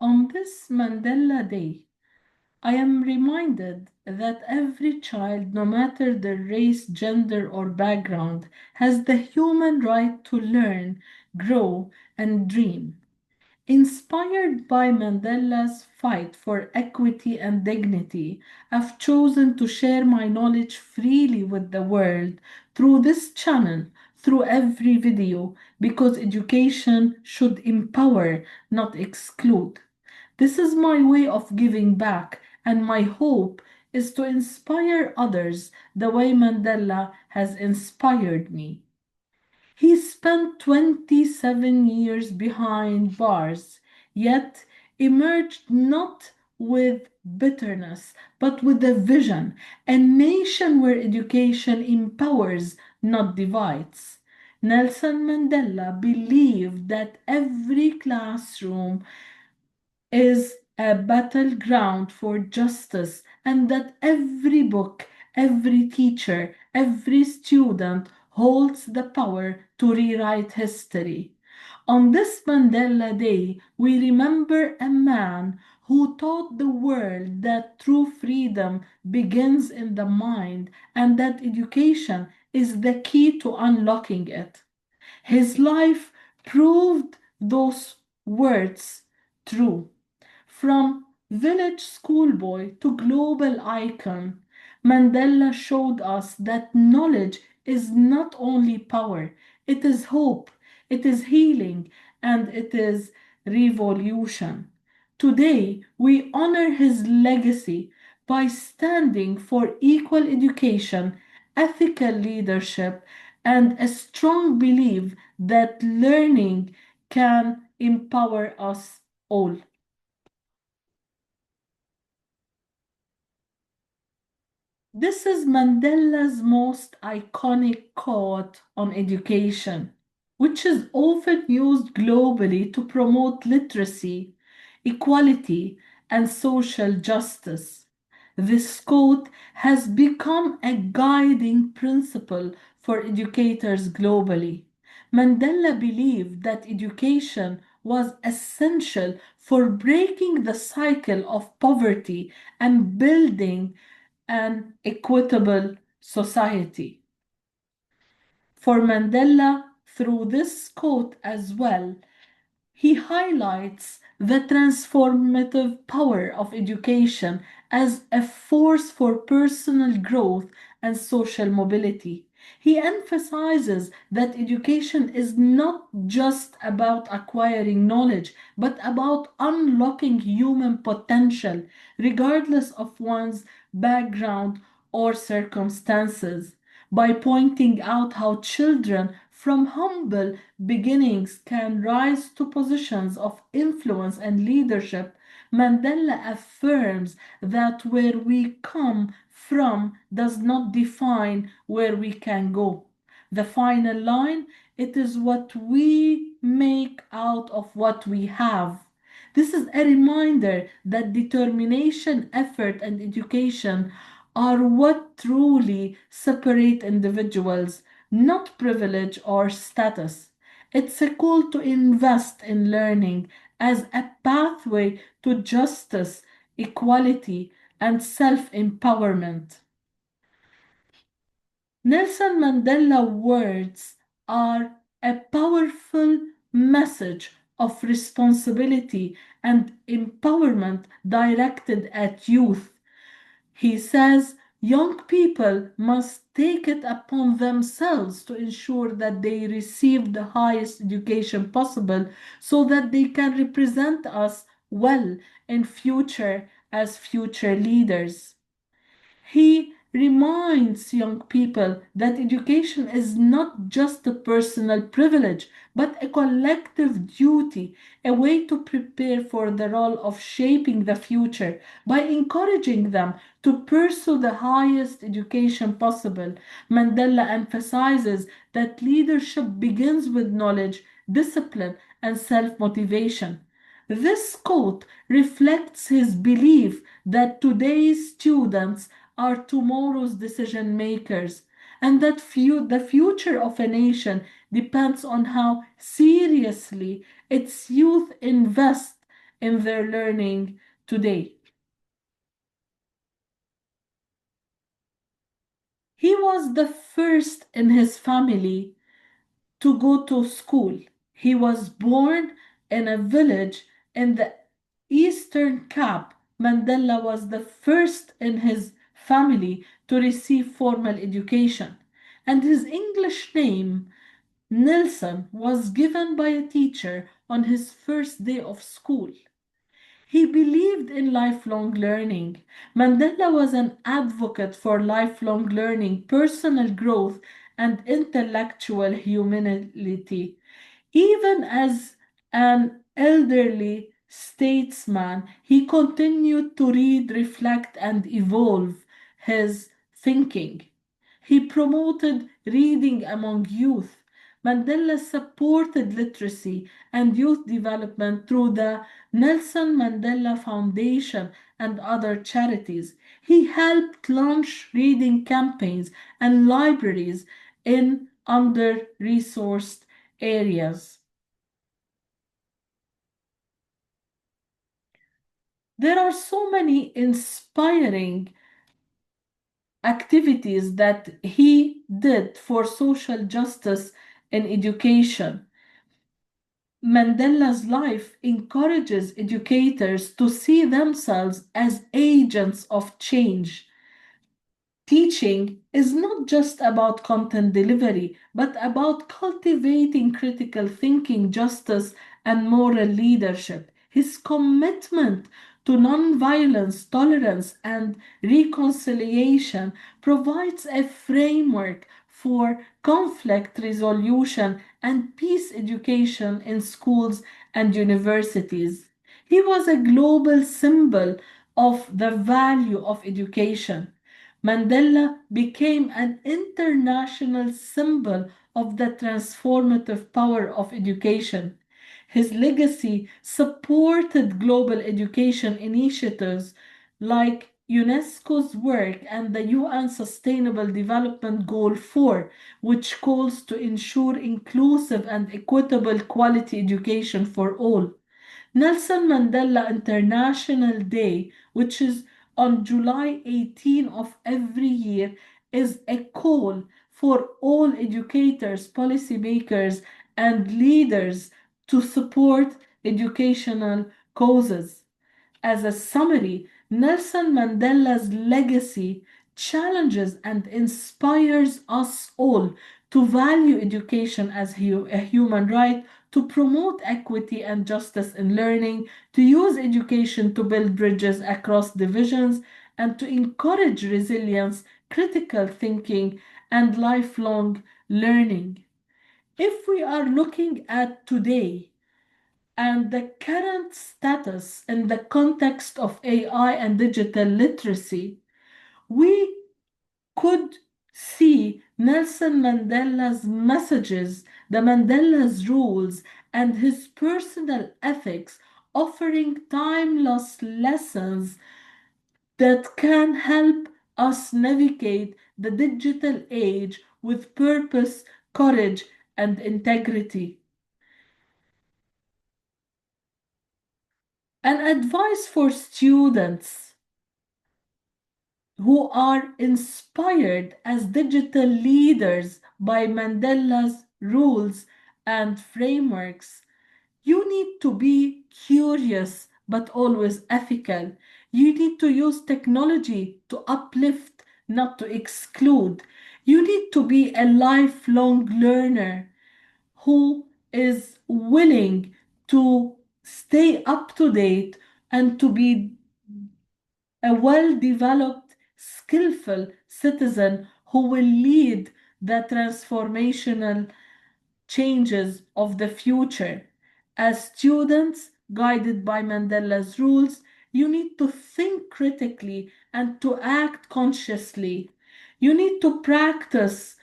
On this Mandela Day, I am reminded that every child, no matter their race, gender, or background, has the human right to learn, grow, and dream. Inspired by Mandela's fight for equity and dignity, I've chosen to share my knowledge freely with the world through this channel, through every video, because education should empower, not exclude. This is my way of giving back, and my hope is to inspire others the way Mandela has inspired me. He spent 27 years behind bars, yet emerged not with bitterness, but with a vision, a nation where education empowers, not divides. Nelson Mandela believed that every classroom is a battleground for justice, and that every book, every teacher, every student holds the power to rewrite history. On this Mandela Day, we remember a man who taught the world that true freedom begins in the mind and that education is the key to unlocking it. His life proved those words true. From village schoolboy to global icon, Mandela showed us that knowledge is not only power, it is hope, it is healing, and it is revolution. Today, we honor his legacy by standing for equal education, ethical leadership, and a strong belief that learning can empower us all. This is Mandela's most iconic quote on education, which is often used globally to promote literacy, equality, and social justice. This quote has become a guiding principle for educators globally. Mandela believed that education was essential for breaking the cycle of poverty and building an equitable society. For Mandela, through this quote as well, he highlights the transformative power of education as a force for personal growth and social mobility. He emphasizes that education is not just about acquiring knowledge, but about unlocking human potential, regardless of one's background or circumstances. By pointing out how children from humble beginnings can rise to positions of influence and leadership, Mandela affirms that where we come from does not define where we can go. The final line, it is what we make out of what we have. This is a reminder that determination, effort, and education are what truly separate individuals, not privilege or status. It's a call to invest in learning as a pathway to justice, equality, and self empowerment. Nelson Mandela's words are a powerful message of responsibility and empowerment directed at youth. He says young people must take it upon themselves to ensure that they receive the highest education possible so that they can represent us well in future as future leaders. He reminds young people that education is not just a personal privilege, but a collective duty, a way to prepare for the role of shaping the future by encouraging them to pursue the highest education possible. Mandela emphasizes that leadership begins with knowledge, discipline, and self motivation. This quote reflects his belief that today's students are tomorrow's decision makers and that the future of a nation depends on how seriously its youth invest in their learning today. He was the first in his family to go to school. He was born in a village in the Eastern Cape. Mandela was the first in his family to receive formal education, and his English name, Nelson, was given by a teacher on his first day of school. He believed in lifelong learning. Mandela was an advocate for lifelong learning, personal growth, and intellectual humility. Even as an elderly statesman, he continued to read, reflect, and evolve his thinking. He promoted reading among youth. Mandela supported literacy and youth development through the Nelson Mandela Foundation and other charities. He helped launch reading campaigns and libraries in under resourced areas. There are so many inspiring activities that he did for social justice in education. Mandela's life encourages educators to see themselves as agents of change. Teaching is not just about content delivery, but about cultivating critical thinking, justice, and moral leadership. His commitment to nonviolence, tolerance, and reconciliation provides a framework for conflict resolution and peace education in schools and universities. He was a global symbol of the value of education. Mandela became an international symbol of the transformative power of education. His legacy supported global education initiatives like UNESCO's work and the UN Sustainable Development Goal 4, which calls to ensure inclusive and equitable quality education for all. Nelson Mandela International Day, which is on July 18 of every year, is a call for all educators, policymakers, and leaders to support educational causes. As a summary, Nelson Mandela's legacy challenges and inspires us all to value education as a human right, to promote equity and justice in learning, to use education to build bridges across divisions, and to encourage resilience, critical thinking, and lifelong learning. If we are looking at today, and the current status in the context of AI and digital literacy, we could see Nelson Mandela's messages, the Mandela's rules, and his personal ethics offering timeless lessons that can help us navigate the digital age with purpose, courage, and integrity. An advice for students who are inspired as digital leaders by Mandela's rules and frameworks. You need to be curious but always ethical. You need to use technology to uplift, not to exclude. You need to be a lifelong learner who is willing to stay up to date and to be a well developed, skillful citizen who will lead the transformational changes of the future. As students, guided by Mandela's rules, you need to think critically and to act consciously. You need to practice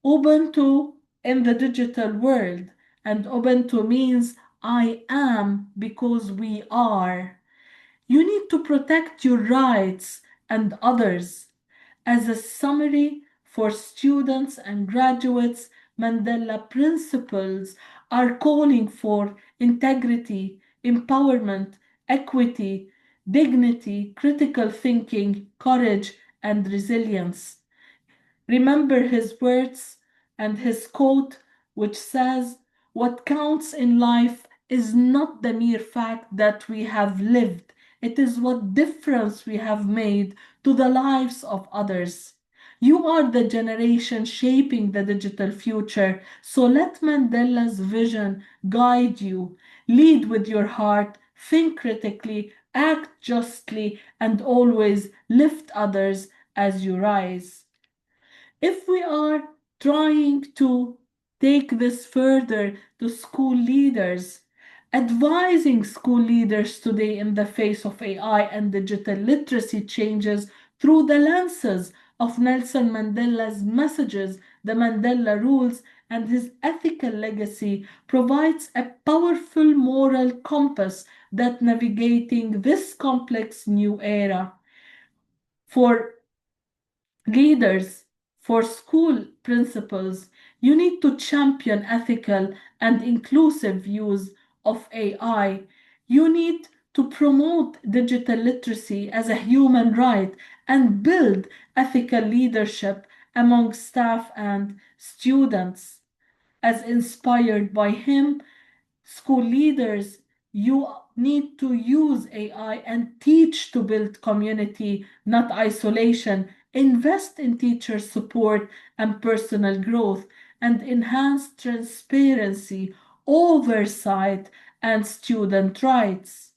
Ubuntu in the digital world, and Ubuntu means I am because we are. You need to protect your rights and others. As a summary for students and graduates, Mandela principles are calling for integrity, empowerment, equity, dignity, critical thinking, courage, and resilience. Remember his words and his quote, which says, "What counts in life is not the mere fact that we have lived, it is what difference we have made to the lives of others." You are the generation shaping the digital future, so let Mandela's vision guide you. Lead with your heart, think critically, act justly, and always lift others as you rise. If we are trying to take this further to school leaders, advising school leaders today in the face of AI and digital literacy changes through the lenses of Nelson Mandela's messages, the Mandela rules, and his ethical legacy provides a powerful moral compass that navigating this complex new era. For leaders, for school principals, you need to champion ethical and inclusive use of AI. You need to promote digital literacy as a human right and build ethical leadership among staff and students. As inspired by him, school leaders, you need to use AI and teach to build community, not isolation. Invest in teacher support and personal growth, and enhance transparency, oversight, and student rights.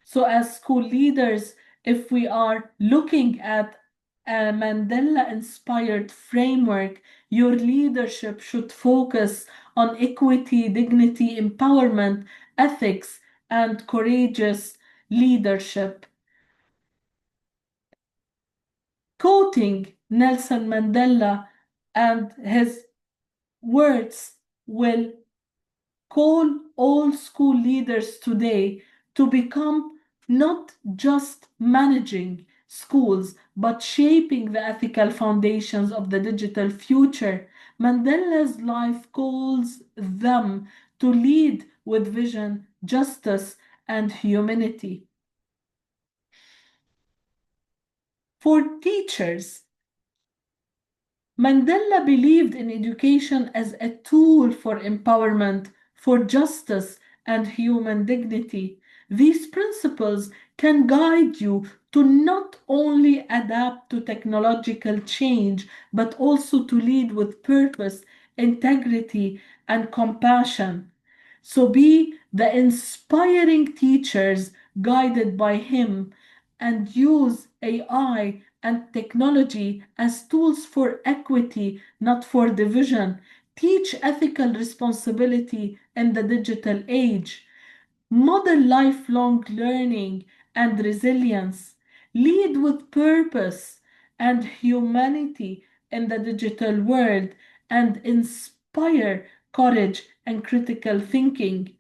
So, as school leaders, if we are looking at a Mandela inspired framework, your leadership should focus on equity, dignity, empowerment, ethics, and courageous leadership. Quoting Nelson Mandela and his words will call all school leaders today to become not just managing schools, but shaping the ethical foundations of the digital future. Mandela's life calls them to lead with vision, justice, and humanity. For teachers, Mandela believed in education as a tool for empowerment, for justice, and human dignity. These principles can guide you to not only adapt to technological change, but also to lead with purpose, integrity, and compassion. So be the inspiring teachers guided by him and use AI and technology as tools for equity, not for division. Teach ethical responsibility in the digital age. Model lifelong learning and resilience. Lead with purpose and humanity in the digital world and inspire courage and critical thinking.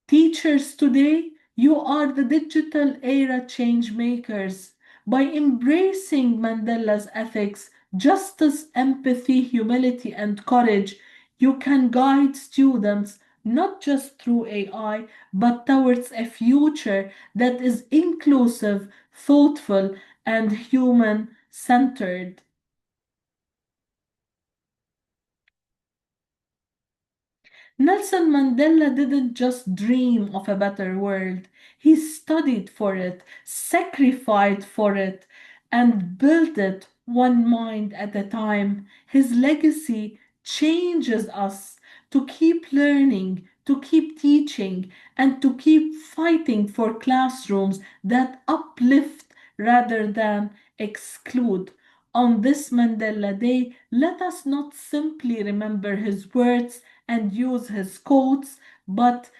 Teachers today, you are the digital era change makers. By embracing Mandela's ethics, justice, empathy, humility, and courage, you can guide students not just through AI, but towards a future that is inclusive, thoughtful, and human centered. Nelson Mandela didn't just dream of a better world, he studied for it, sacrificed for it, and built it one mind at a time. His legacy changes us to keep learning, to keep teaching, and to keep fighting for classrooms that uplift rather than exclude. On this Mandela Day, let us not simply remember his words and use his quotes, but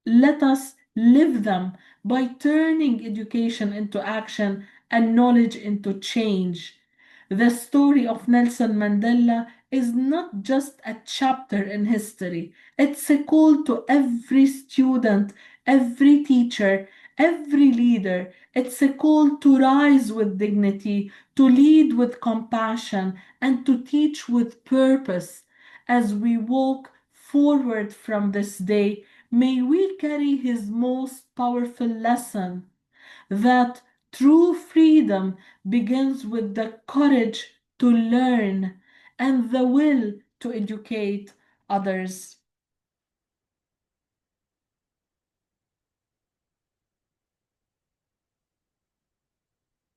let us live them by turning education into action and knowledge into change. The story of Nelson Mandela is not just a chapter in history, it's a call to every student, every teacher, every leader. It's a call to rise with dignity, to lead with compassion, and to teach with purpose as we walk forward from this day, may we carry his most powerful lesson that true freedom begins with the courage to learn and the will to educate others.